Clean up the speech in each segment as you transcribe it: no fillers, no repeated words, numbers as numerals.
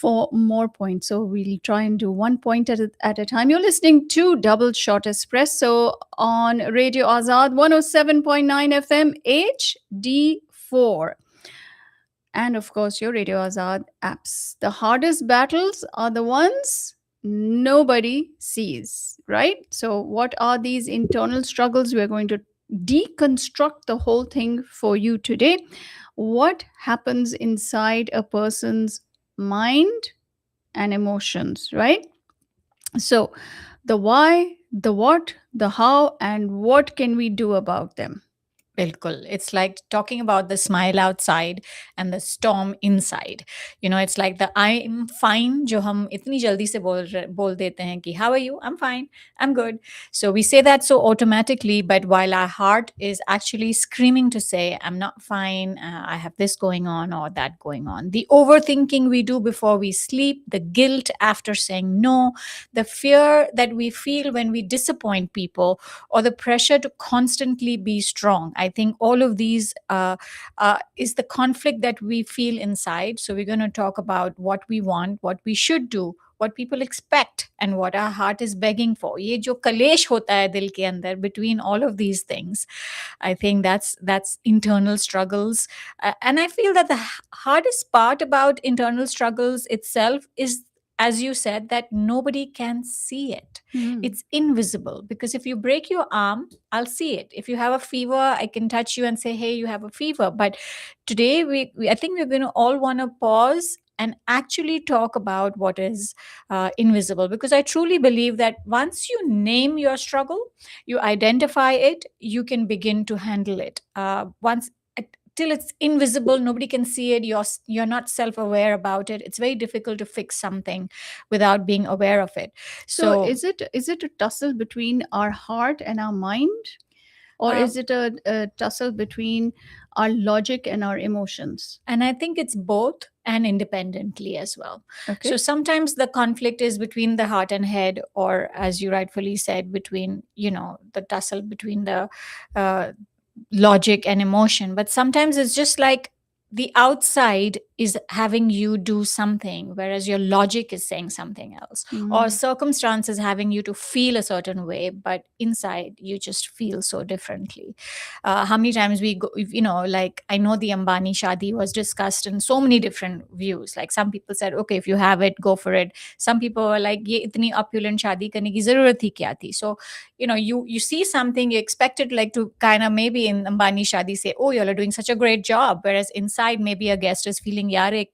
for more points. So we'll try and do one point at a time. You're listening to Double Shot Espresso on Radio Azad 107.9 FM HD4. And of course, your Radio Azad apps. The hardest battles are the ones nobody sees, right? So, what are these internal struggles? We're going to deconstruct the whole thing for you today. What happens inside a person's mind and emotions, right? So, the why, the what, the how, and what can we do about them? Bilkul. It's like talking about the smile outside and the storm inside. It's like the I'm fine जो हम इतनी जल्दी से बोल देते हैं कि how are you? I'm fine. I'm good. So we say that so automatically, but while our heart is actually screaming to say I'm not fine, I have this going on or that going on. The overthinking we do before we sleep, the guilt after saying no, the fear that we feel when we disappoint people, or the pressure to constantly be strong. I think all of these is the conflict that we feel inside. So we're going to talk about what we want, what we should do, what people expect, and what our heart is begging for. ये जो कलेश होता है दिल के अंदर between all of these things, I think that's internal struggles. And I feel that the hardest part about internal struggles itself is, as you said, that nobody can see it. It's invisible, because if you break your arm, I'll see it. If you have a fever, I can touch you and say, hey, you have a fever. But today I think we're going to all want to pause and actually talk about what is invisible, because I truly believe that once you name your struggle, you identify it, you can begin to handle it. Once till it's invisible, nobody can see it, you're not self-aware about it, it's very difficult to fix something without being aware of it. So is it a tussle between our heart and our mind, or is it a tussle between our logic and our emotions? And I think it's both, and independently as well. Okay. So sometimes the conflict is between the heart and head, or as you rightfully said, between the tussle between the logic and emotion. But sometimes it's just like the outside is having you do something, whereas your logic is saying something else, or circumstances having you to feel a certain way, but inside you just feel so differently. How many times we go, like I know the Ambani Shadi was discussed in so many different views. Like some people said, okay, if you have it, go for it. Some people were like, ye itni opulent shadi karne ki zarurat hi kya thi? So, you see something, you expect it like to kind of maybe in Ambani Shadi say, oh, you all are doing such a great job. Whereas inside maybe a guest is feeling, yaar,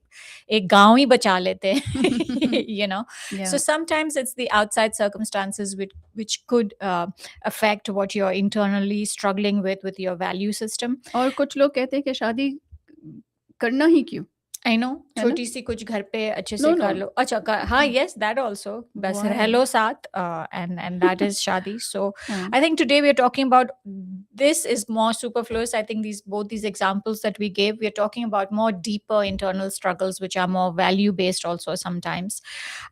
ek gaon hi bacha lete. Yeah. So sometimes it's the outside circumstances which could affect what you're internally struggling with your value system. और कुछ लोग कहते हैं कि शादी करना ही क्यों? I know, छोटी सी कुछ घर पे अच्छे से कर लो. अच्छा, हाँ, yes, that also. बस रह लो साथ, and that is shadi. So I think today we are talking about, this is more superfluous. I think both these examples that we gave, we are talking about more deeper internal struggles, which are more value based also sometimes.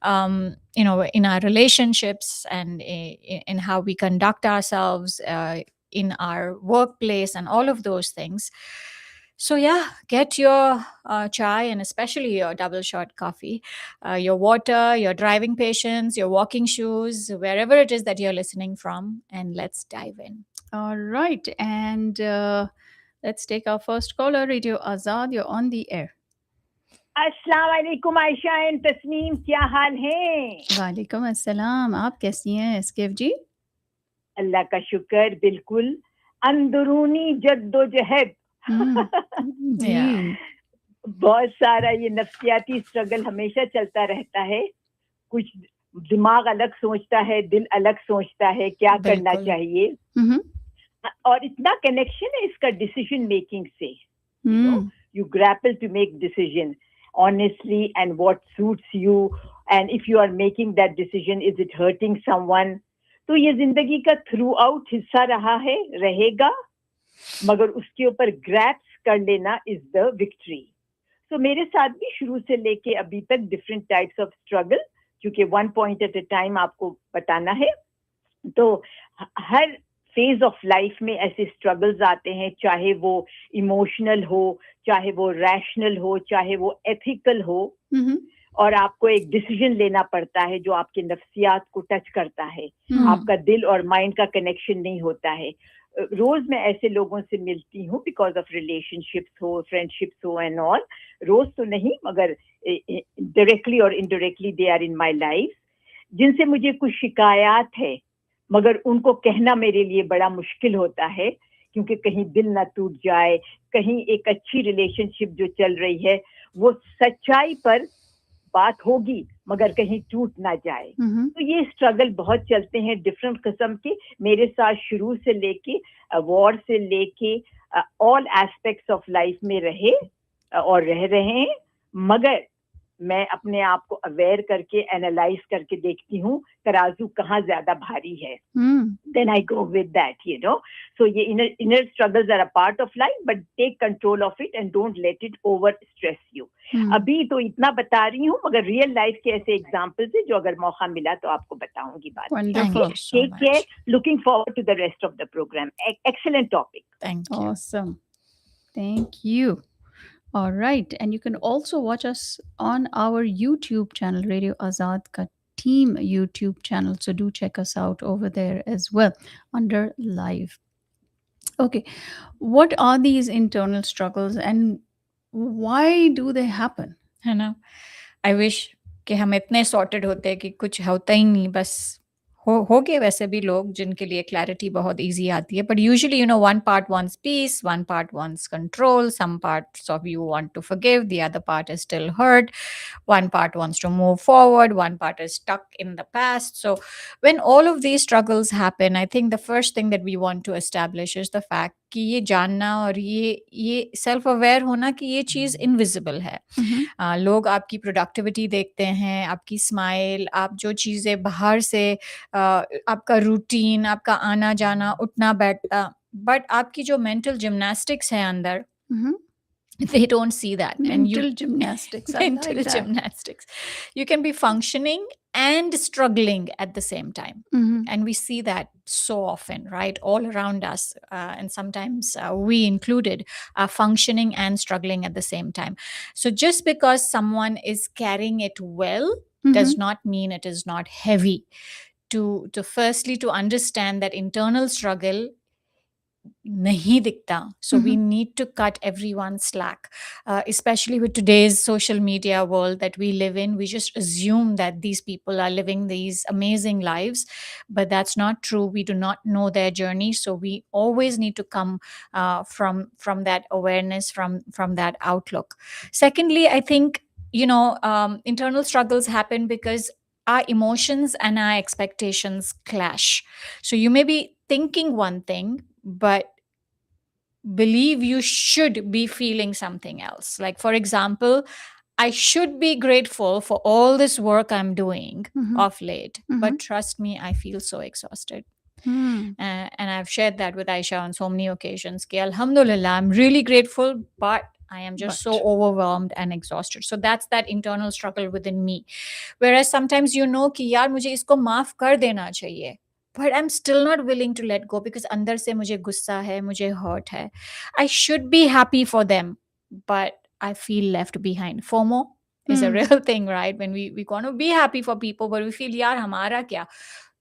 In our relationships and in how we conduct ourselves in our workplace and all of those things. So yeah, get your chai, and especially your double shot coffee, your water, your driving patience, your walking shoes, wherever it is that you're listening from, and let's dive in. All right, and let's take our first caller. Radio Azad, you're on the air. अस्सलाम वालेकुम Ayesha and Tasneem, क्या हाल है? वालेकुम अस्सलाम, आप कैसी हैं एसकेफ जी? अल्लाह का शुक्र, बिल्कुल अंदरूनी जद्दोजहद। जी। बहुत सारा ये नफ्सियाती स्ट्रगल हमेशा चलता रहता है। कुछ दिमाग अलग सोचता है, दिल अलग सोचता है क्या करना चाहिए, और इतना कनेक्शन है इसका डिसीजन मेकिंग से। You grapple to make decision honestly and what suits you, and if you are making that decision, is it hurting someone? तो ये जिंदगी का थ्रू आउट हिस्सा रहा है, रहेगा, मगर उसके ऊपर ग्रैप्स कर लेना इज द विक्ट्री। तो मेरे साथ भी शुरू से लेके अभी तक डिफरेंट टाइप्स ऑफ स्ट्रगल, क्योंकि one point at a time आपको बताना है। तो हर फेज ऑफ लाइफ में ऐसे स्ट्रगल्स आते हैं, चाहे वो इमोशनल हो, चाहे वो रैशनल हो, चाहे वो एथिकल हो, और आपको एक डिसीजन लेना पड़ता है जो आपके नफ्सियात को टच करता है, आपका दिल और माइंड का कनेक्शन नहीं होता है. रोज मैं ऐसे लोगों से मिलती हूँ बिकॉज ऑफ रिलेशनशिप्स हो, फ्रेंडशिप्स हो एंड ऑल. रोज तो नहीं, मगर डायरेक्टली और indirectly they are in my life, जिनसे मुझे कुछ शिकायत है, मगर उनको कहना मेरे लिए बड़ा मुश्किल होता है, क्योंकि कहीं दिल ना टूट जाए, कहीं एक अच्छी रिलेशनशिप जो चल रही है वो सच्चाई पर बात होगी मगर कहीं टूट ना जाए. तो ये स्ट्रगल बहुत चलते हैं डिफरेंट किस्म के. मेरे साथ शुरू से लेके वॉर से लेके ऑल एस्पेक्ट्स ऑफ लाइफ में रहे और रह रहे हैं, मगर मैं अपने आप को अवेयर करके एनालाइज करके देखती हूँ तराजू कहाँ ज्यादा भारी है. Then I go with that, you know. So ये inner struggles are a part of life, but take control of it and don't let it over stress you. अभी तो इतना बता रही हूँ, मगर रियल लाइफ के ऐसे एग्जाम्पल्स है जो अगर मौका मिला तो आपको बताऊंगी बाद में. Wonderful. Take care. Looking forward to the rest of the program. Excellent topic. Thank you. Awesome. Thank you. All right. And you can also watch us on our YouTube channel, Radio Azad Ka Team YouTube channel. So do check us out over there as well under live. Okay. What are these internal struggles and why do they happen? है ना. I wish कि हम इतने sorted होते कि कुछ होता ही नहीं, बस हो गए वैसे भी लोग जिनके लिए क्लैरिटी बहुत इजी आती है. But usually you know one part wants peace, one part wants control, some parts of you want to forgive, the other part is still hurt, one part wants to move forward, one part is stuck in the past. So when all of these struggles happen, I think the first thing that we want to establish is the fact कि ये जानना और ये self aware होना कि ये चीज़ invisible है. लोग आपकी प्रोडक्टिविटी देखते हैं, आपकी स्माइल, आप जो चीज़ें बाहर से आपका रूटीन, आपका आना जाना, उठना बैठना, बट आपकी जो मेंटल जिम्नास्टिक्स है अंदर, they don't see that. Mental gymnastics. Mental gymnastics. You can be functioning and struggling at the same time. And we see that so often, right? All around us. And sometimes we included are functioning and struggling at the same time. So just because someone is carrying it well does not mean it is not heavy. To firstly, to understand that internal struggle nahi dikta. So we need to cut everyone's slack, especially with today's social media world that we live in. We just assume that these people are living these amazing lives, but that's not true. We do not know their journey. So we always need to come from that awareness, from that outlook. Secondly, I think, you know, internal struggles happen because our emotions and our expectations clash. So you may be thinking one thing, but believe you should be feeling something else. Like, for example, I should be grateful for all this work I'm doing of late, but trust me, I feel so exhausted. And I've shared that with Aisha on so many occasions. Ki, Alhamdulillah, I'm really grateful, but I am just so overwhelmed and exhausted. So that's that internal struggle within me. Whereas sometimes you know कि यार मुझे इसको माफ कर देना चाहिए, but I'm still not willing to let go because अंदर से मुझे गुस्सा है, मुझे hurt है. I should be happy for them, but I feel left behind. FOMO is a real thing, right? When we want to be happy for people, but we feel यार हमारा क्या?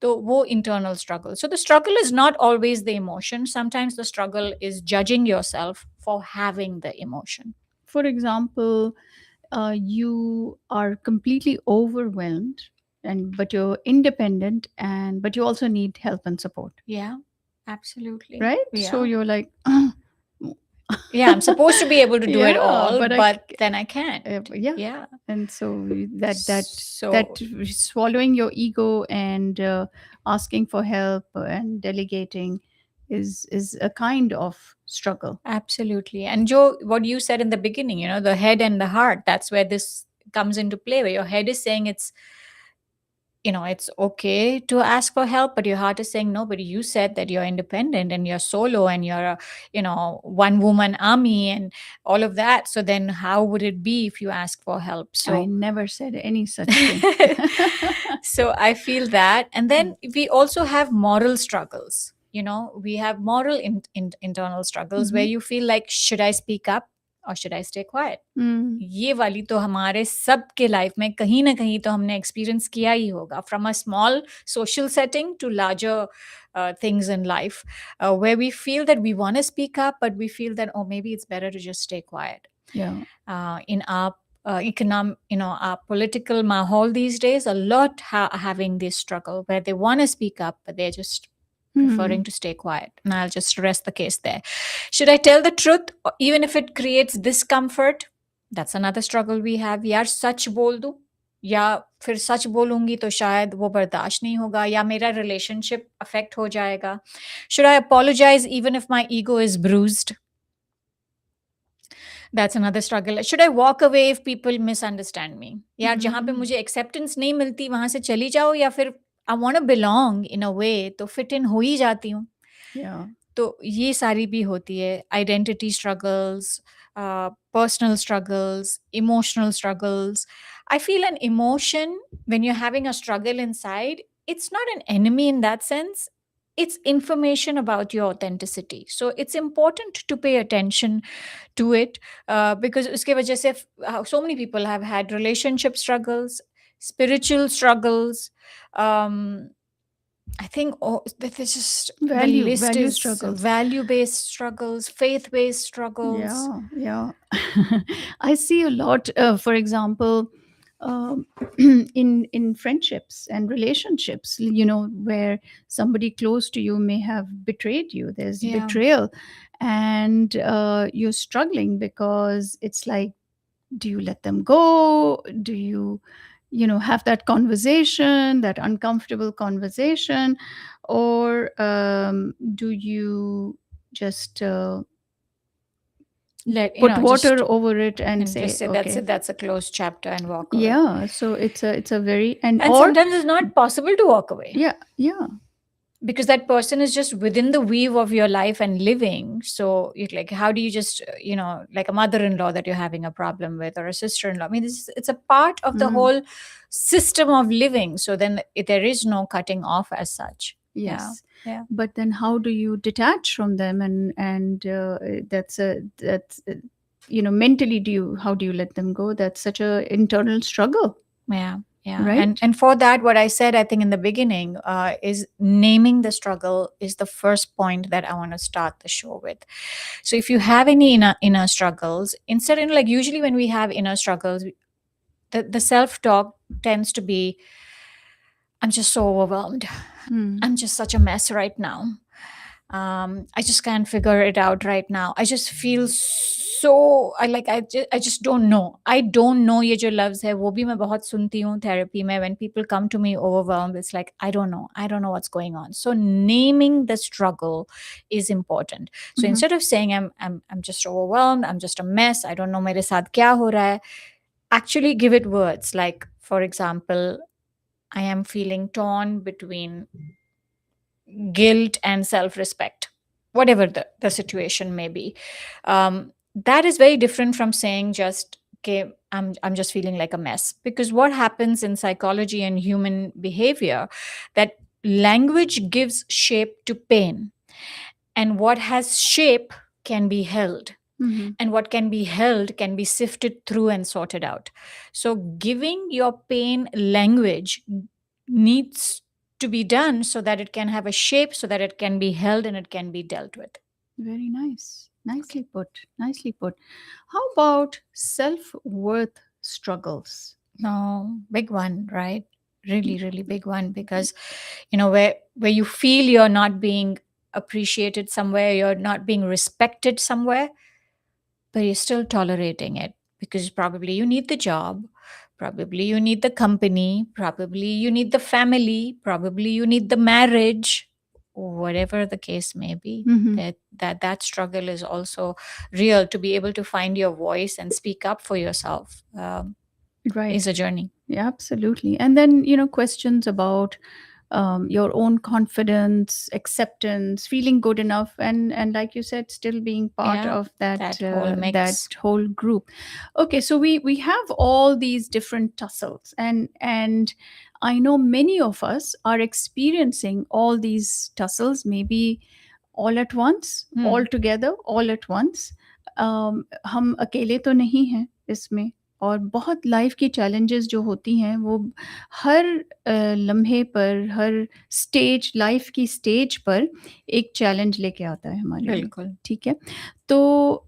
So wo internal struggle. So the struggle is not always the emotion. Sometimes the struggle is judging yourself for having the emotion. For example, you are completely overwhelmed, but you're independent, but you also need help and support. Yeah, absolutely. Right? Yeah. So you're like, yeah, I'm supposed to be able to do it all, but then I can't. Yeah. And so that swallowing your ego and asking for help and delegating is a kind of struggle. Absolutely. And Joe, what you said in the beginning, you know, the head and the heart, that's where this comes into play, where your head is saying it's okay to ask for help, but your heart is saying no. But you said that you're independent and you're solo and you're a one woman army and all of that. So then how would it be if you ask for help? So I never said any such thing. So I feel that. And then we also have moral struggles. we have moral internal struggles where you feel like, should I speak up or should I stay quiet? ये वाली तो हमारे सब के life में कहीं ना कहीं तो हमने एक्सपीरियंस किया ही होगा, from a small social setting to larger things in life, where we feel that we want to speak up, but we feel that, oh, maybe it's better to just stay quiet. In our economic, our political mahal these days, a lot having this struggle where they want to speak up, but they're just preferring to stay quiet. And I'll just rest the case there. Should I tell the truth, even if it creates discomfort? That's another struggle we have. यार सच बोल दूं या फिर सच बोलूंगी तो शायद वो बर्दाश्त नहीं होगा या मेरा रिलेशनशिप अफेक्ट हो जाएगा. Should I apologize even if my ego is bruised? That's another struggle. Should I walk away if people misunderstand me? यार जहाँ पे मुझे acceptance नहीं मिलती वहां से चली जाओ, या फिर I want to belong in a way, तो fit in हो ही जाती हूँ. तो ये सारी भी होती है. Identity struggles, personal struggles, emotional struggles. I feel an emotion, when you're having a struggle inside, it's not an enemy in that sense. It's information about your authenticity. So it's important to pay attention to it, because uske wajah se so many people have had relationship struggles, spiritual struggles. I think this is just value struggles, value-based struggles, faith-based struggles. Yeah. I see a lot. For example, in friendships and relationships, where somebody close to you may have betrayed you. There's betrayal, and you're struggling because it's like, do you let them go? Do you have that conversation, that uncomfortable conversation, or do you just put water over it and say, okay, that's a closed chapter and walk away? Yeah, so it's a very and sometimes it's not possible to walk away. Yeah. Because that person is just within the weave of your life and living. So like, how do you just, like a mother-in-law that you're having a problem with, or a sister-in-law? I mean, it's a part of the whole system of living. So then there is no cutting off as such. Yes. Yeah. But then how do you detach from them? And that's mentally, how do you let them go? That's such an internal struggle. Yeah. Right? And for that, what I said, I think in the beginning, is naming the struggle is the first point that I want to start the show with. So if you have any inner struggles, instead of like, usually when we have inner struggles, the self-talk tends to be, I'm just so overwhelmed. I'm just such a mess right now. I just can't figure it out right now. I just feel so, I just don't know. I don't know. ये जो loves है वो भी मैं बहुत सुनती हूँ therapy में. When people come to me overwhelmed, it's like, I don't know what's going on. So naming the struggle is important. So instead of saying I'm just overwhelmed, I'm just a mess, I don't know मेरे साथ क्या हो रहा है, actually give it words. Like, for example, I am feeling torn between guilt and self-respect, whatever the situation may be. That is very different from saying just, okay, I'm just feeling like a mess. Because what happens in psychology and human behavior, that language gives shape to pain, and what has shape can be held. And what can be held can be sifted through and sorted out. So giving your pain language needs to be done so that it can have a shape, so that it can be held and it can be dealt with. Very nice. Nicely put. How about self-worth struggles? No, big one, right? Really, really big one, because, where you feel you're not being appreciated somewhere, you're not being respected somewhere, but you're still tolerating it because probably you need the job, probably you need the company, probably you need the family, probably you need the marriage, whatever the case may be. That struggle is also real. To be able to find your voice and speak up for yourself is a journey. Yeah, absolutely. And then questions about your own confidence, acceptance, feeling good enough, and like you said, still being part Yeah, of that that whole mix. that whole group. Okay, so we have all these different tussles, and I know many of us are experiencing all these tussles, maybe all at once, all together, all at once. हम अकेले तो नहीं हैं इसमें, और बहुत life की challenges जो होती हैं वो हर लम्हे पर, हर स्टेज, लाइफ की स्टेज पर एक चैलेंज लेके आता है हमारे लिए. बिल्कुल. ठीक है, तो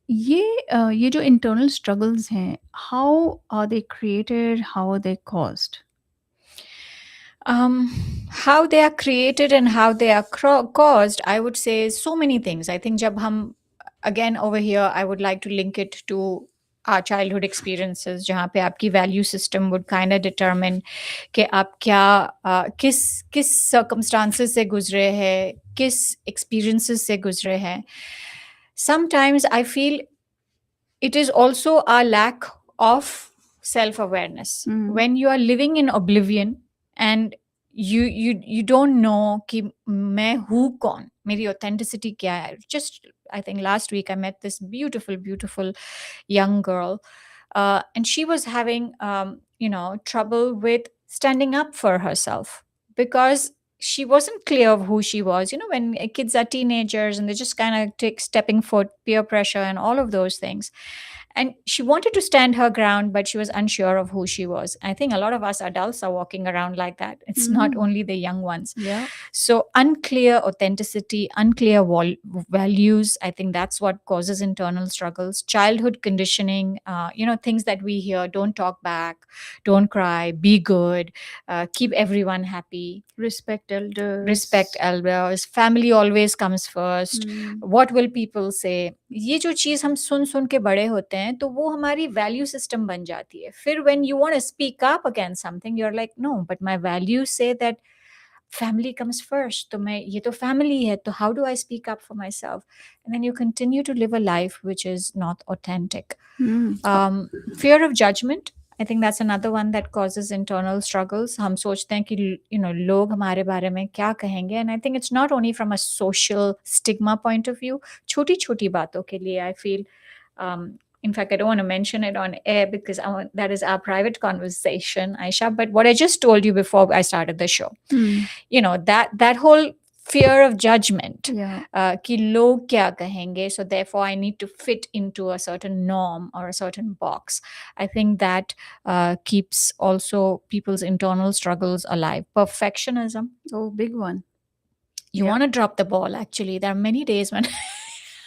ये जो इंटरनल स्ट्रगल्स हैं, how are they created, how are they caused? How they are created and how they are caused, I would say so many things. I think jab hum, again over here, I would like to link it to our childhood experiences, जहाँ पे आपकी value system would kind of determine कि आप क्या किस circumstances से गुजरे हैं, किस experiences से गुजरे हैं. Sometimes I feel it is also our lack of self-awareness. When you are living in oblivion and you don't know कि मैं हूँ कौन, मेरी authenticity क्या है. Just I think last week I met this beautiful young girl, and she was having trouble with standing up for herself because she wasn't clear of who she was. When kids are teenagers and they just kind of take stepping foot, peer pressure and all of those things. And she wanted to stand her ground, but she was unsure of who she was. I think a lot of us adults are walking around like that. It's not only the young ones. Yeah. So unclear authenticity, unclear values, I think that's what causes internal struggles. Childhood conditioning, things that we hear: don't talk back, don't cry, be good, keep everyone happy. Respect elders. Family always comes first. What will people say? ये जो चीज हम सुन के बड़े होते हैं तो वो हमारी वैल्यू सिस्टम बन जाती है. फिर when you want to speak up against something, you're like, no, but my values say that family comes first. तो मैं, ये तो family है, तो how do I speak up for myself? And then you continue to live a life which is not authentic. Fear of judgment, I think that's another one that causes internal struggles. हम सोचते हैं कि लोग हमारे बारे में क्या कहेंगे, and I think it's not only from a social stigma point of view. छोटी बातों के लिए I feel, in fact, I don't want to mention it on air because that is our private conversation, Aisha. But what I just told you before I started the show, that whole fear of judgment, कि लोग क्या कहेंगे, so therefore I need to fit into a certain norm or a certain box. I think that keeps also people's internal struggles alive. Perfectionism. Oh, big one. You want to drop the ball, actually. There are many days when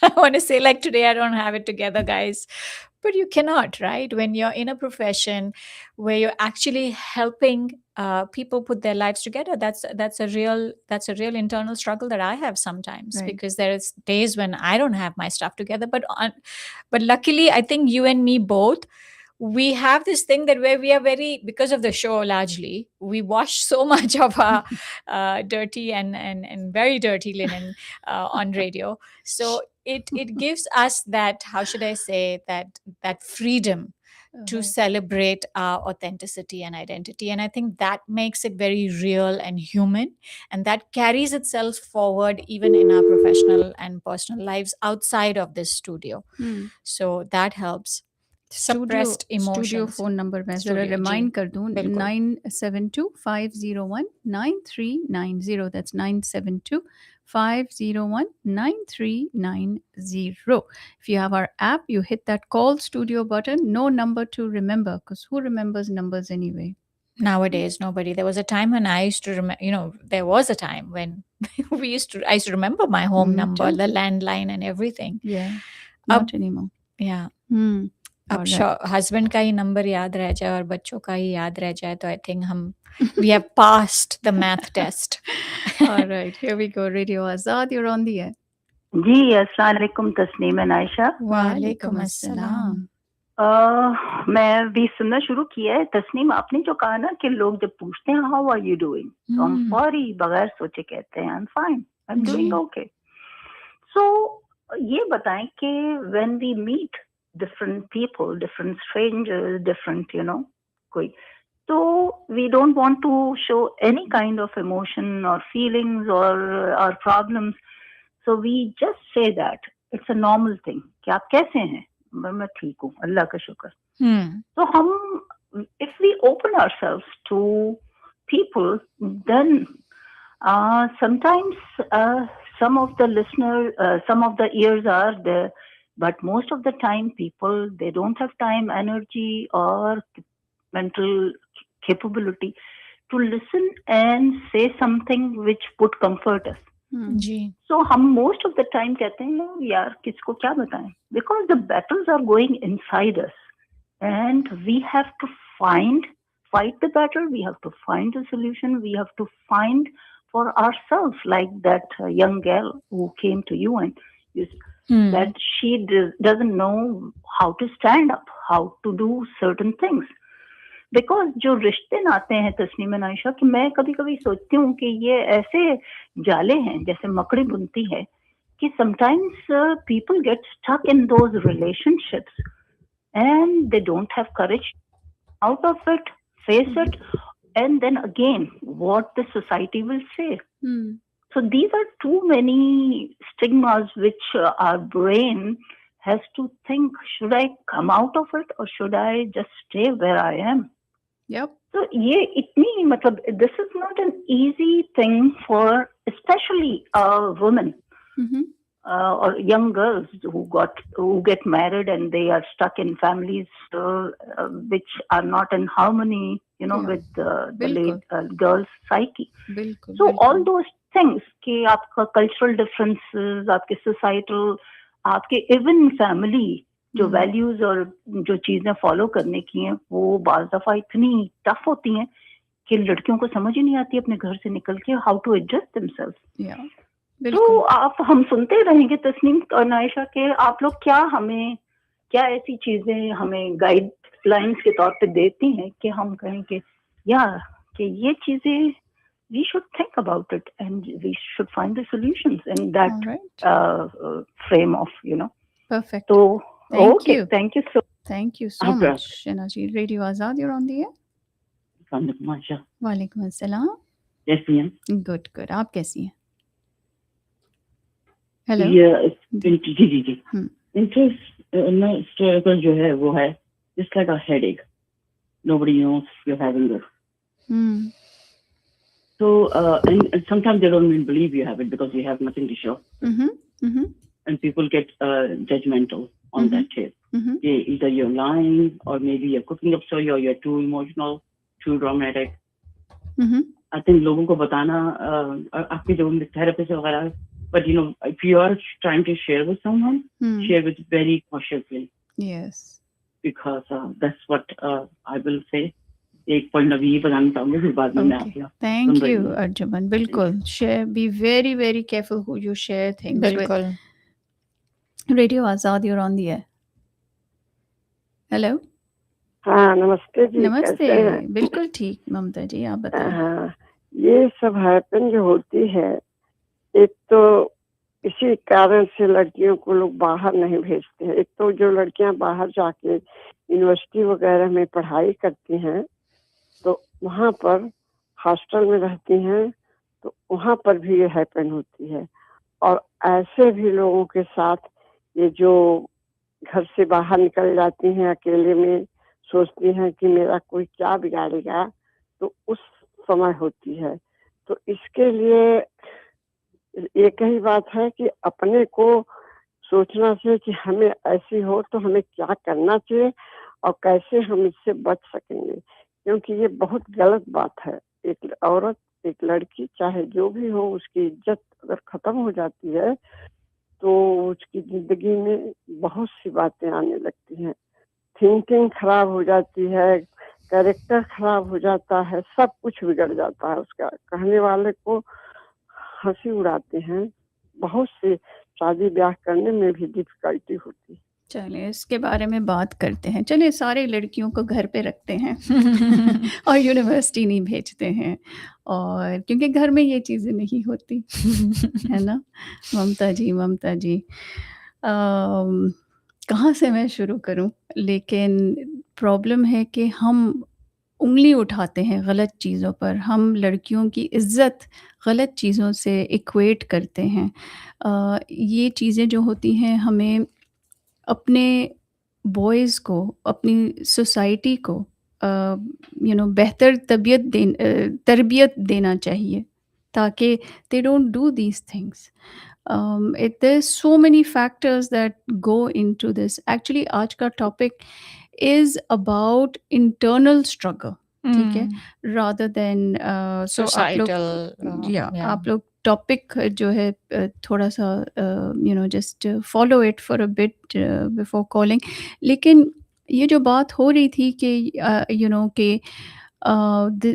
I want to say, like, today I don't have it together, guys. But you cannot, right? When you're in a profession where you're actually helping people put their lives together, that's a real internal struggle that I have sometimes, Right. because there is days when I don't have my stuff together. But luckily, I think you and me both, we have this thing that where we are very, because of the show largely, we wash so much of our dirty and very dirty linen on radio. So it gives us that, how should I say, that freedom to celebrate our authenticity and identity. And I think that makes it very real and human. And that carries itself forward even in our professional and personal lives outside of this studio. So that helps. Suppressed emotions. Studio phone number मैं जरा remind कर दूं, 9725019390. That's 9725019390. If you have our app, you hit that call studio button. No number to remember, because who remembers numbers anyway? Nowadays, nobody. There was a time when I used to remember, there was a time when I used to remember my home number, the landline and everything. Yeah, not anymore. Yeah. अब husband का ही number याद रह जाए और बच्चों का ही याद रह जाए तो I think we have passed the math test. All right, here we go. Radio Azad, you're on the air. जी, अस्सलाम वालेकुम तस्नीम एंड आयशा। वालेकुम अस्सलाम। मैं भी सुनना शुरू किया है। तस्नीम, आपने जो कहा ना कि लोग जब पूछते हैं हाउ आर यू डूइंग, तो हम फौरी बगैर सोचे कहते हैं I am fine, I am doing okay. So ये बताएं कि when we meet different people, different strangers, different, कोई So we don't want to show any kind of emotion or feelings or our problems. So we just say that it's a normal thing कि आप कैसे हैं? मैं ठीक हूँ, अल्लाह का शुक्र. So if we open ourselves to people, then sometimes some of the some of the ears are there, but most of the time people, they don't have time, energy, or mental capability to listen and say something which would comfort us. Ji So हम most of the time कहते हैं यार किसको क्या बताएं, because the battles are going inside us and we have to fight the battle, we have to find the solution, we have to find for ourselves, like that young girl who came to you and you that she doesn't know how to stand up, how to do certain things. Because जो रिश्ते नाते हैं Tasneem and Ayesha, कि मैं कभी कभी सोचती हूँ कि ये ऐसे जाले हैं जैसे मकड़ी बुनती है कि sometimes people get stuck in those relationships and they don't have courage out of it, face it, and then again what the society will say. So these are too many stigmas which our brain has to think, should I come out of it or should I just stay where I am? Yep. So ये इतनी मतलब this is not an easy thing for especially women or young girls who get married and they are stuck in families which are not in harmony, with the late girl's psyche. So all those things कि आपका cultural differences, आपके societal, आपके even family जो values और जो चीजें follow करने की हैं वो बाज दफा इतनी टफ होती हैं कि लड़कियों को समझ ही नहीं आती अपने घर से निकल के हाउ टू एडजस्ट देमसेल्व्स. तो आप हम सुनते रहेंगे तस्नीम और आयशा के आप लोग क्या ऐसी चीजें हमें गाइडलाइंस के तौर पे देती हैं कि हम कहें कि ये चीजें we should think about it and we should find the solutions in that frame of Perfect. So Thank you. Thank you so much, Shinaji. Radio Azad, you're on the air. Walaikum assalam. कैसी हैं? Good. आप कैसी हैं? Hello. जी. Interest जो है वो है just like a headache. Nobody knows you're having it. So and sometimes they don't even believe you have it because you have nothing to show. And people get judgmental on that tip. Either you're lying or maybe you're cooking up story or you're too emotional, too dramatic. I think लोगों को बताना आपके जो therapist वगैरह, but if you are trying to share with someone, share with very cautiously. Yes. Because that's what I will say. एक point अभी बताना चाहूंगी फिर बाद में मैं आपको. Thank you, Arjuman. बिल्कुल. Share. Be very, very careful who you share things बिल्कुल. with. Radio Azad, you're on the air. Hello. हाँ नमस्ते जी. नमस्ते. बिल्कुल ठीक ममता जी, आप बताएं. हाँ, ये सब हैपन जो होती है, एक तो इसी कारण से लड़कियों को लोग बाहर नहीं भेजते हैं. एक तो जो लड़कियां बाहर जाके यूनिवर्सिटी वगैरह में पढ़ाई करती हैं तो वहाँ पर हॉस्टल में रहती हैं तो वहाँ पर भी ये हैपन होती है. और ऐसे भी लोगों के साथ ये जो घर से बाहर निकल जाती हैं अकेले में, सोचती हैं कि मेरा कोई क्या बिगाड़ेगा, तो उस समय होती है. तो इसके लिए एक ही बात है कि अपने को सोचना चाहिए कि हमें ऐसी हो तो हमें क्या करना चाहिए और कैसे हम इससे बच सकेंगे, क्योंकि ये बहुत गलत बात है. एक औरत, एक लड़की, चाहे जो भी हो, उसकी इज्जत अगर खत्म हो जाती है तो उसकी जिंदगी में बहुत सी बातें आने लगती हैं. थिंकिंग खराब हो जाती है, कैरेक्टर खराब हो जाता है, सब कुछ बिगड़ जाता है उसका. कहने वाले को हंसी उड़ाते हैं. बहुत से शादी ब्याह करने में भी डिफिकल्टी होती है. चलिए इसके बारे में बात करते हैं. चलिए सारे लड़कियों को घर पे रखते हैं और यूनिवर्सिटी नहीं भेजते हैं, और क्योंकि घर में ये चीज़ें नहीं होती है ना. ममता जी कहाँ से मैं शुरू करूं, लेकिन प्रॉब्लम है कि हम उंगली उठाते हैं गलत चीज़ों पर, हम लड़कियों की इज़्ज़त गलत चीज़ों से इक्वेट करते हैं। ये चीज़ें जो होती हैं हमें अपने बॉयज़ को, अपनी सोसाइटी को बेहतर तरबियत देना चाहिए ताकि they don't do these things. there's so many factors that go into this. Actually, आज का topic is about internal struggle. ठीक है, rather than so आप लोग आप लोग टॉपिक जो है थोड़ा सा just follow it for a bit before calling. लेकिन ये जो बात हो रही थी कि कि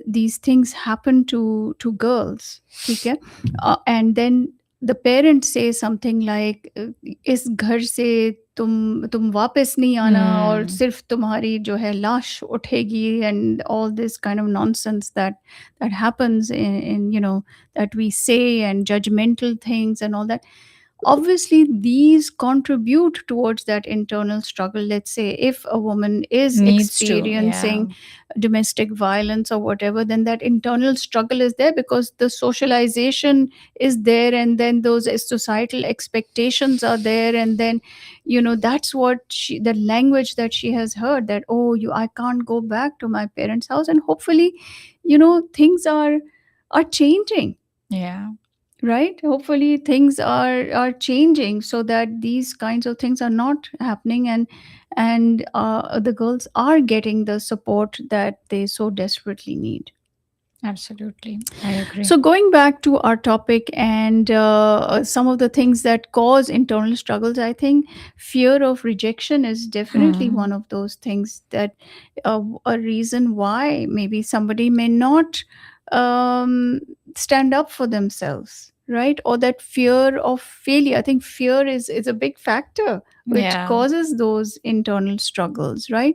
these things happen to girls, ठीक है, and then the parents say something like इस घर से तुम वापस नहीं आना और सिर्फ तुम्हारी जो है लाश उठेगी, and all this kind of nonsense that happens in that we say, and judgmental things and all that. Obviously these contribute towards that internal struggle. Let's say if a woman is experiencing domestic violence or whatever, then that internal struggle is there because the socialization is there, and then those societal expectations are there, and then that's what the language that she has heard, that I can't go back to my parents' house, and hopefully things are changing. Yeah. Right, hopefully things are changing so that these kinds of things are not happening, and the girls are getting the support that they so desperately need. Absolutely, I agree. So going back to our topic, and some of the things that cause internal struggles, I think fear of rejection is definitely one of those things, that a reason why maybe somebody may not stand up for themselves, right? Or that fear of failure. I think fear is a big factor which causes those internal struggles, right?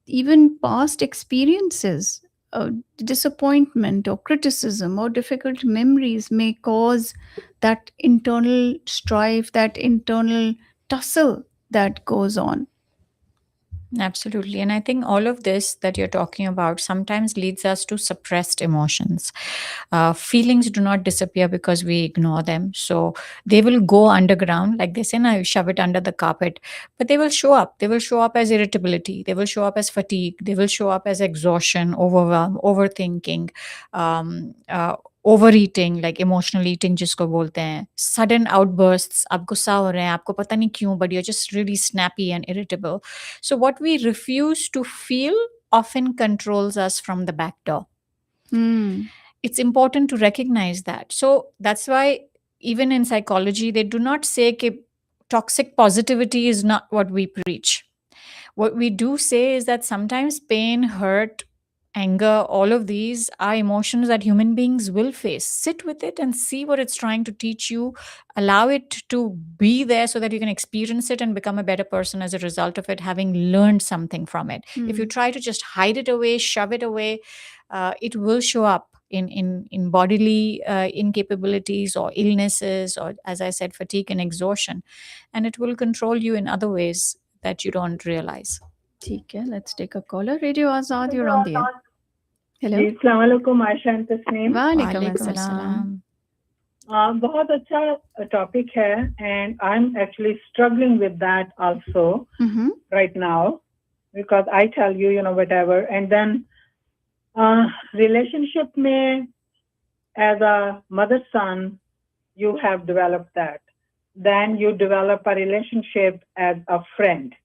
Even past experiences, disappointment or criticism or difficult memories may cause that internal strife, that internal tussle that goes on. Absolutely. And I think all of this that you're talking about sometimes leads us to suppressed emotions. Feelings do not disappear because we ignore them. So they will go underground. Like they say, now you shove it under the carpet. But they will show up. They will show up as irritability. They will show up as fatigue. They will show up as exhaustion, overwhelm, overthinking, overeating, like emotional eating जिसको बोलते हैं, sudden outbursts, आप गुस्सा हो रहे हैं, आपको पता नहीं क्यों, but you're just really snappy and irritable. So what we refuse to feel often controls us from the back door. It's important to recognize that. So that's why even in psychology, they do not say that toxic positivity is not what we preach. What we do say is that sometimes pain, hurt, anger, all of these are emotions that human beings will face. Sit with it and see what it's trying to teach you. Allow it to be there so that you can experience it and become a better person as a result of it, having learned something from it. If you try to just hide it away, shove it away, it will show up in bodily incapabilities or illnesses, or as I said, fatigue and exhaustion. And it will control you in other ways that you don't realize. ठीक है, let's take a caller. Radio Azad, you're on the air. Hello. अस्सलाम वालेकुम Ayesha and Tasneem. वालेकुम अस्सलाम. बहुत अच्छा topic है, and I'm actually struggling with that also right now, because I tell you, whatever, and then relationship में as a mother-son, you have developed that. Then you develop a relationship as a friend.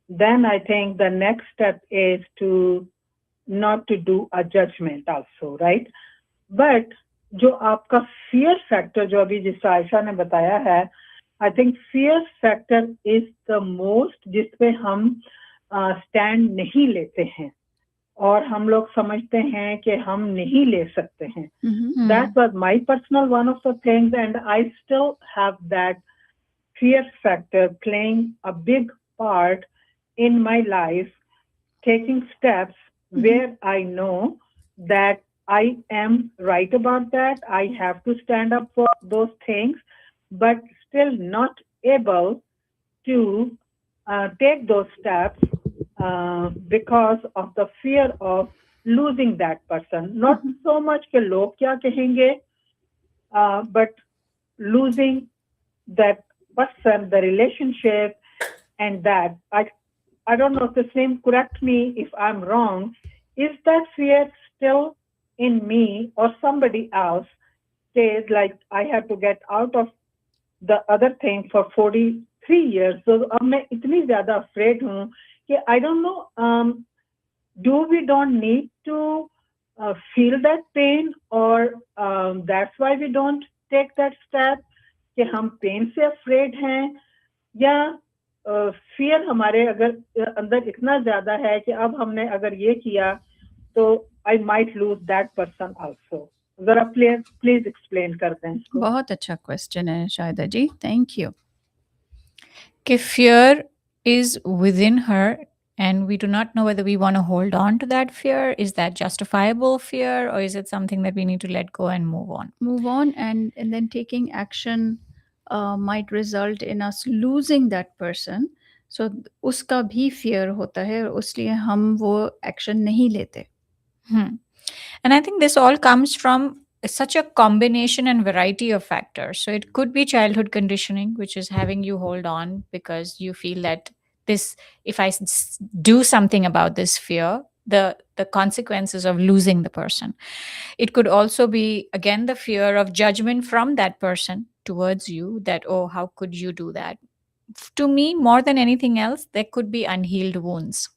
Then I think the next step is to not to do a judgment also, right? But जो आपका fear factor जो अभी जिस आयशा ने बताया है, I think fear factor is the most जिसपे हम stand नहीं लेते हैं और हम लोग समझते हैं कि हम नहीं ले सकते हैं. That was my personal one of the things, and I still have that fear factor playing a big part in my life, taking steps where I know that I am right about that. I have to stand up for those things, but still not able to take those steps because of the fear of losing that person. Not so much के लोग क्या कहेंगे, but losing that person, the relationship, and that I don't know if the same. Correct me if I'm wrong. Is that fear still in me, or somebody else says like I have to get out of the other thing for 43 years? So अब मैं इतनी ज़्यादा afraid हूँ कि I don't know. Do we don't need to feel that pain, or that's why we don't take that step? कि हम pen से afraid हैं, या fear हमारे अगर अंदर इतना ज़्यादा है कि अब हमने अगर ये किया तो I might lose that person also. जरा प्लीज एक्सप्लेन कर दें इसको. बहुत अच्छा क्वेश्चन है शाहिदा जी, थैंक यू. कि fear is within her and we do not know whether we want to hold on to that fear. Is that justifiable fear, or is it something that we need to let go and move on? Move on, and then taking action might result in us losing that person. So उसका भी fear होता है और उसलिए हम वो action नहीं लेते. And I think this all comes from such a combination and variety of factors. So it could be childhood conditioning, which is having you hold on because you feel that this, if I do something about this fear, the consequences of losing the person. It could also be, again, the fear of judgment from that person towards you, that, oh, how could you do that? To me, more than anything else, there could be unhealed wounds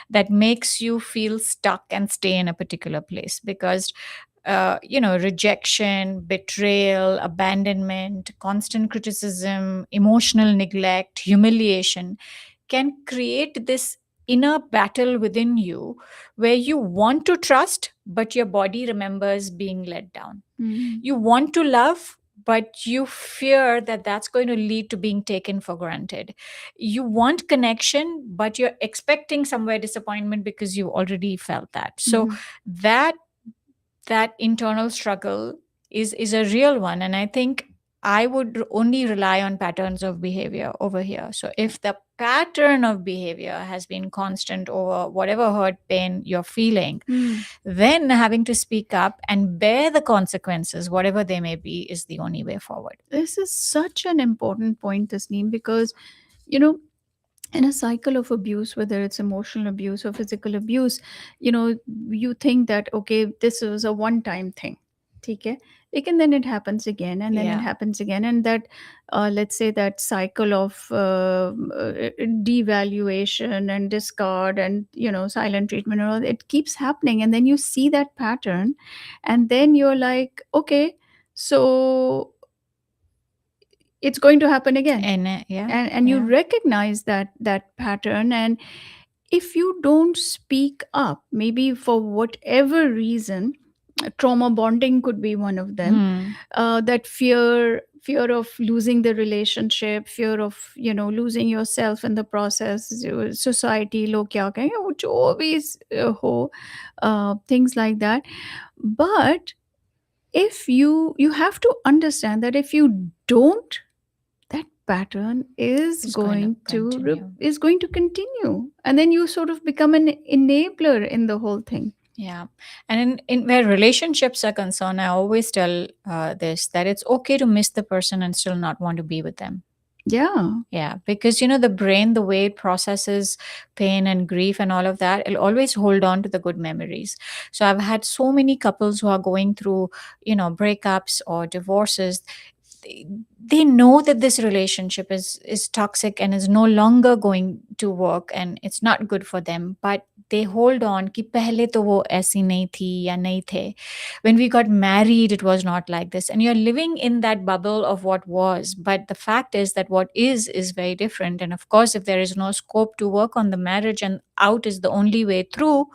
that makes you feel stuck and stay in a particular place because rejection, betrayal, abandonment, constant criticism, emotional neglect, humiliation can create this inner battle within you where you want to trust, but your body remembers being let down. You want to love, but you fear that that's going to lead to being taken for granted. You want connection, but you're expecting somewhere disappointment because you already felt that. So that internal struggle is a real one. And I think I would only rely on patterns of behavior over here. So if the pattern of behavior has been constant over whatever hurt, pain you're feeling, then having to speak up and bear the consequences, whatever they may be, is the only way forward. This is such an important point, Tasneem, because, in a cycle of abuse, whether it's emotional abuse or physical abuse, you think that, okay, this was a one-time thing. Okay? And then it happens again, and then it happens again. And that, let's say that cycle of devaluation and discard and, silent treatment and all, it keeps happening. And then you see that pattern, and then you're like, okay, so it's going to happen again. And you recognize that pattern. And if you don't speak up, maybe for whatever reason, trauma bonding could be one of them, that fear of losing the relationship, fear of losing yourself in the process, society log kya kahenge, which always things like that. But if you have to understand that if you don't, that pattern is going to continue, and then you sort of become an enabler in the whole thing. And in where relationships are concerned, I always tell this, that it's okay to miss the person and still not want to be with them. Because the brain, the way it processes pain and grief and all of that, it'll always hold on to the good memories. So I've had so many couples who are going through breakups or divorces. They know that this relationship is toxic and is no longer going to work and it's not good for them, but they hold on ki pehle to wo aisi nahi thi ya nahi the. When we got married, it was not like this. And you're living in that bubble of what was. But the fact is that what is very different. And of course, if there is no scope to work on the marriage and out is the only way through,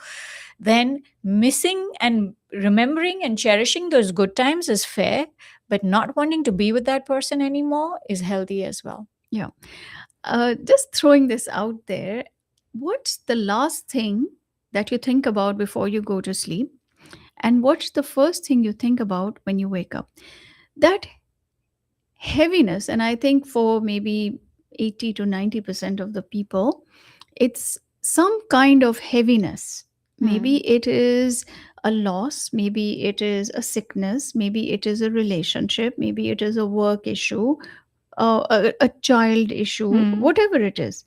then missing and remembering and cherishing those good times is fair, but not wanting to be with that person anymore is healthy as well. Just throwing this out there, what's the last thing that you think about before you go to sleep? And what's the first thing you think about when you wake up? That heaviness, and I think for maybe 80 to 90% of the people, it's some kind of heaviness. Maybe it is a loss, maybe it is a sickness, maybe it is a relationship, maybe it is a work issue, a child issue, whatever it is.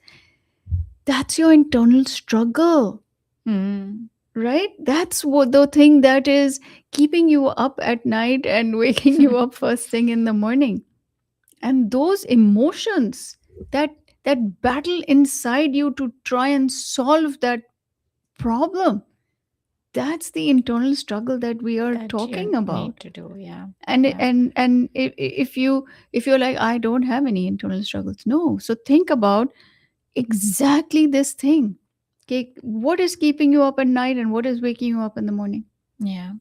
That's your internal struggle, right? That's what the thing that is keeping you up at night and waking you up first thing in the morning. And those emotions, that battle inside you to try and solve that problem, that's the internal struggle that we are that talking you about. need to do, yeah. And Yeah. and if you're like, I don't have any internal struggles, no. So think about exactly this thing. Okay, what is keeping you up at night and what is waking you up in the morning? Yeah,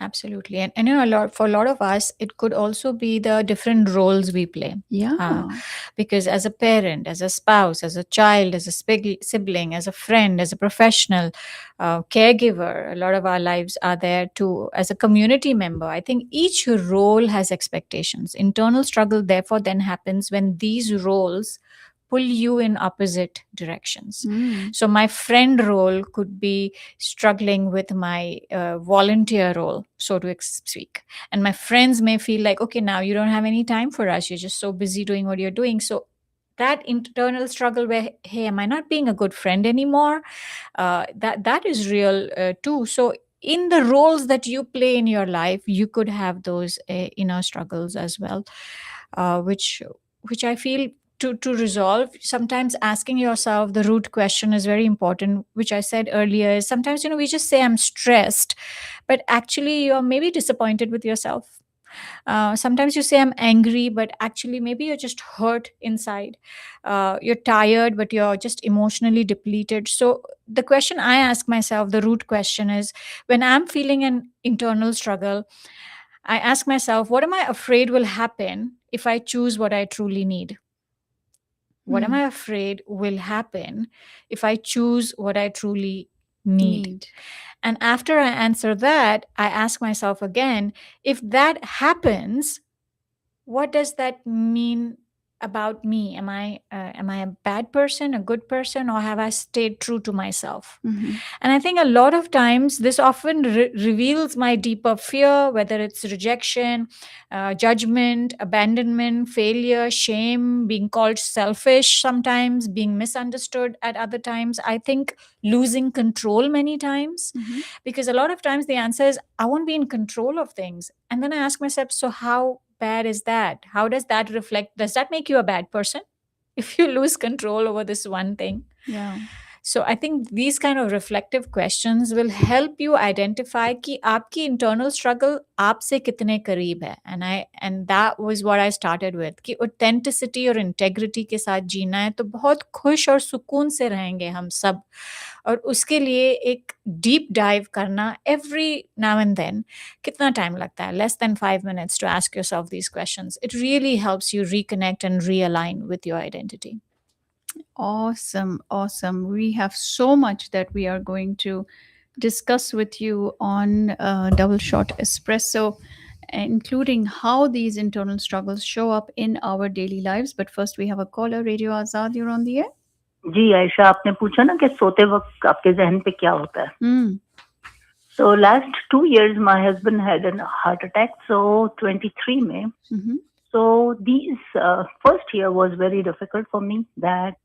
absolutely. And you know, for a lot of us, it could also be the different roles we play. Yeah. Because as a parent, as a spouse, as a child, as a sibling, as a friend, as a professional, caregiver, a lot of our lives are there too. As a community member, I think each role has expectations. Internal struggle, therefore, then happens when these roles pull you in opposite directions. So my friend role could be struggling with my volunteer role, so to speak. And my friends may feel like, okay, now you don't have any time for us. You're just so busy doing what you're doing. So that internal struggle where, hey, am I not being a good friend anymore? That is real too. So in the roles that you play in your life, you could have those inner struggles as well, which I feel to resolve, sometimes asking yourself the root question is very important, which I said earlier. Is sometimes, you know, we just say I'm stressed, but actually you're maybe disappointed with yourself. Sometimes you say I'm angry, but actually maybe you're just hurt inside. You're tired, but you're just emotionally depleted. So the question I ask myself, the root question is, when I'm feeling an internal struggle, I ask myself, what am I afraid will happen if I choose what I truly need? What am I afraid will happen if I choose what I truly need? And after I answer that, I ask myself again, if that happens, what does that mean about me? Am I a bad person, a good person, or have I stayed true to myself? And I think a lot of times this often reveals my deeper fear, whether it's rejection, judgment, abandonment, failure, shame, being called selfish sometimes, being misunderstood at other times. I think losing control many times, because a lot of times the answer is, I won't be in control of things. And then I ask myself, so how bad is that? How does that reflect? Does that make you a bad person if you lose control over this one thing? Yeah. So I think these kind of reflective questions will help you identify कि आपकी internal struggle आपसे कितने करीब है. And that was what I started with, कि authenticity और integrity के साथ जीना है तो बहुत खुश और सुकून से रहेंगे हम सब. और उसके लिए एक deep dive करना every now and then, कितना time लगता है? Less than 5 minutes to ask yourself these questions. It really helps you reconnect and realign with your identity. Awesome. We have so much that we are going to discuss with you on Doubleshot Espresso, including how these internal struggles show up in our daily lives. But first, we have a caller. Radio Azad, you're on the air. जी आयशा, आपने पूछा ना कि सोते वक्त आपके जहन पे क्या होता है. So last 2 years my husband had a heart attack. So 23 में. So these first year was very difficult for me, that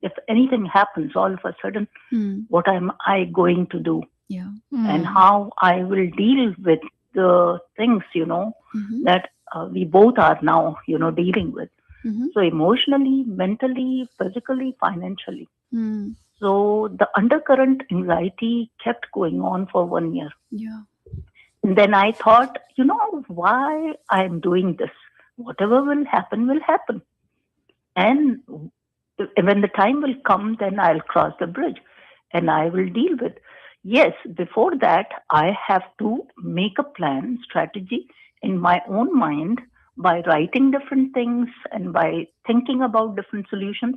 if anything happens all of a sudden, what am I going to do? Yeah. And how I will deal with the things, that we both are now, dealing with. So emotionally, mentally, physically, financially. So the undercurrent anxiety kept going on for 1 year. Yeah. And then I thought, why I'm doing this? Whatever will happen, will happen. And when the time will come, then I'll cross the bridge and I will deal with. Yes, before that, I have to make a plan, strategy in my own mind by writing different things and by thinking about different solutions.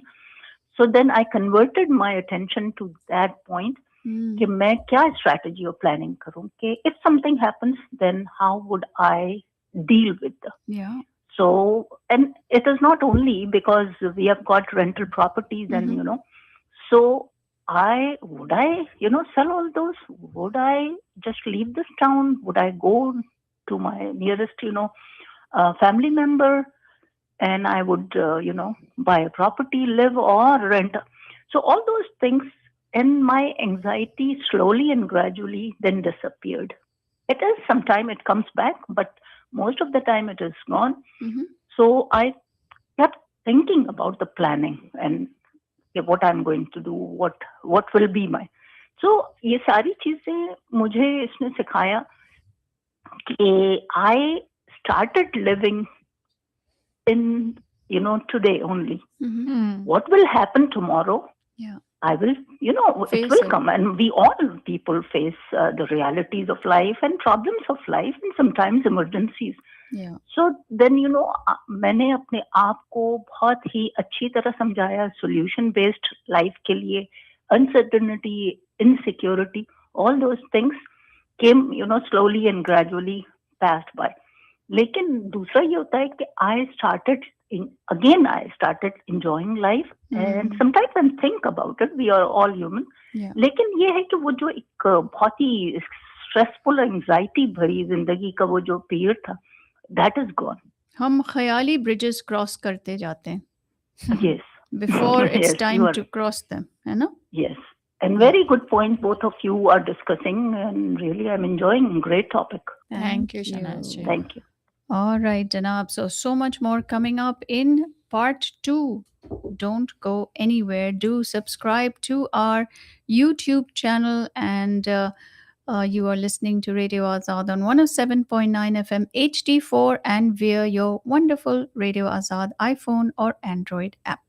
So then I converted my attention to that point. कि मैं क्या strategy or planning करूं? कि if something happens, then how would I deal with the? Yeah. So, and it is not only because we have got rental properties and, so would I, sell all those? Would I just leave this town? Would I go to my nearest, family member, and I would, buy a property, live or rent? So all those things, and my anxiety slowly and gradually then disappeared. It is sometime it comes back, but most of the time it is gone. So I kept thinking about the planning and what I'm going to do, what will be my. So ये सारी चीजें मुझे इसने सिखाया कि I started living in, today only. What will happen tomorrow? Yeah. I will, Face it will it. come, and we all people face the realities of life and problems of life and sometimes emergencies. Yeah. So then, मैंने अपने आप को बहुत ही अच्छी तरह समझाया solution based life के लिए, uncertainty, insecurity, all those things came, slowly and gradually passed by. लेकिन दूसरा ये होता है कि I started enjoying life, and sometimes I think about it. We are all human. Yeah. लेकिन ये है कि वो जो एक बहुत ही stressful anxiety भरी जिंदगी का वो जो period था, that is gone. हम ख्याली bridges cross करते जाते हैं Yes. before it's Yes, time you are- to cross them, है ना? Yes. And very good point both of you are discussing, and really I'm enjoying. Great topic. Thank you, Shanaz ji. Thank you. All right, Janab. So much more coming up in part 2. Don't go anywhere. Do subscribe to our YouTube channel, and you are listening to Radio Azad on 107.9 FM HD4 and via your wonderful Radio Azad iPhone or Android app.